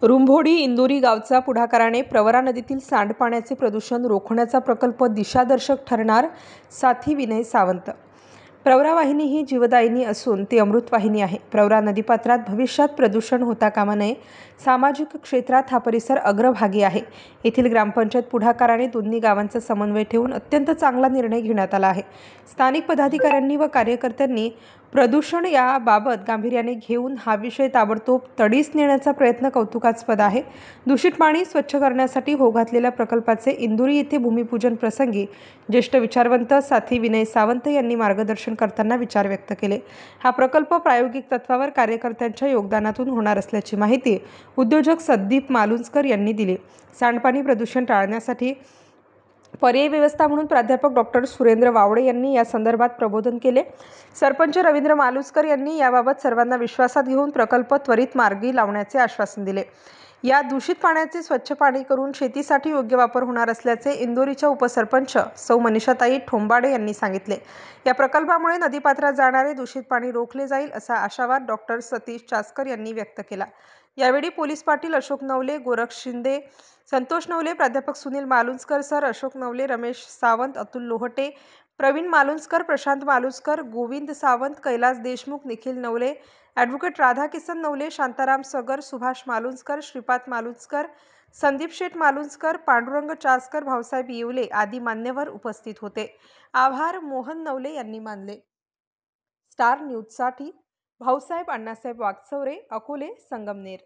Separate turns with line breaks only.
रुंभोडी इंदोरी गावचा पुढाकाराने प्रवरा नदीतील सांडपाण्याचे प्रदूषण रोखण्याचा प्रकल्प दिशादर्शक ठरणार, साथी विनय सावंत। प्रवरा वाहिनी ही जीवदायिनी असून ती अमृतवाहिनी आहे। प्रवरा नदीपात्रात भविष्यात प्रदूषण होता कामा नये। सामाजिक क्षेत्रात हा परिसर अग्रभागी आहे। येथील ग्रामपंचायत पुढाकाराने दोन्ही गावांचा समन्वय ठेवून अत्यंत चांगला निर्णय घेण्यात आला आहे। स्थानिक पदाधिकाऱ्यांनी व कार्यकर्त्यांनी प्रदूषण याबाबत गांभीर्याने घेऊन हा विषय ताबडतोब तडीस नेण्याचा प्रयत्न कौतुकास्पद आहे। दूषित पाणी स्वच्छ करण्यासाठी होऊ घातलेल्या प्रकल्पाचे इंदोरी येथे भूमिपूजन प्रसंगी ज्येष्ठ विचारवंत साथी विनय सावंत यांनी मार्गदर्शन करताना विचार व्यक्त केले। हा प्रकल्प प्रायोगिक तत्वावर कार्यकर्त्यांच्या योगदानातून होणार असल्याची माहिती उद्योजक संदीप मालुंजकर यांनी दिली। सांडपाणी प्रदूषण टाळण्यासाठी पर्यायी व्यवस्था म्हणून प्राध्यापक डॉक्टर सुरेंद्र वावडे यांनी या संदर्भात प्रबोधन केले। सरपंच रवींद्र मालुसकर यांनी याबाबत सर्वांना विश्वासात घेऊन प्रकल्प त्वरित मार्गी लावण्याचे आश्वासन दिले। या दूषित पाण्याचे स्वच्छ पाणी करून शेतीसाठी योग्य वापर होणार असल्याचे इंदोरीच्या उपसरपंच सौ मनीषाताई ठोंबाडे यांनी सांगितले। या प्रकल्पामुळे नदीपात्रात जाणारे दूषित पाणी रोखले जाईल असा आशावाद डॉक्टर सतीश चासकर यांनी व्यक्त केला। यावेळी पोलीस पाटील अशोक नवले, गोरख शिंदे, संतोष नवले, प्राध्यापक सुनील मालुंजकर सर, अशोक नवले, रमेश सावंत, अतुल लोहटे, प्रवीण मालुंजकर, प्रशांत मालुंजकर, गोविंद सावंत, कैलास देशमुख, निखिल नवले, ॲडव्होकेट राधाकिसन नवले, शांताराम सगर, सुभाष मालुंजकर, श्रीपाद मालुंजकर, संदीप शेठ मालुंजकर, पांडुरंग चासकर, भाऊसाहेब येवले आदी मान्यवर उपस्थित होते। आभार मोहन नवले यांनी मानले। स्टार न्यूजसाठी भाऊसाहेब अण्णासाहेब वागचौरे, अकोले, संगमनेर।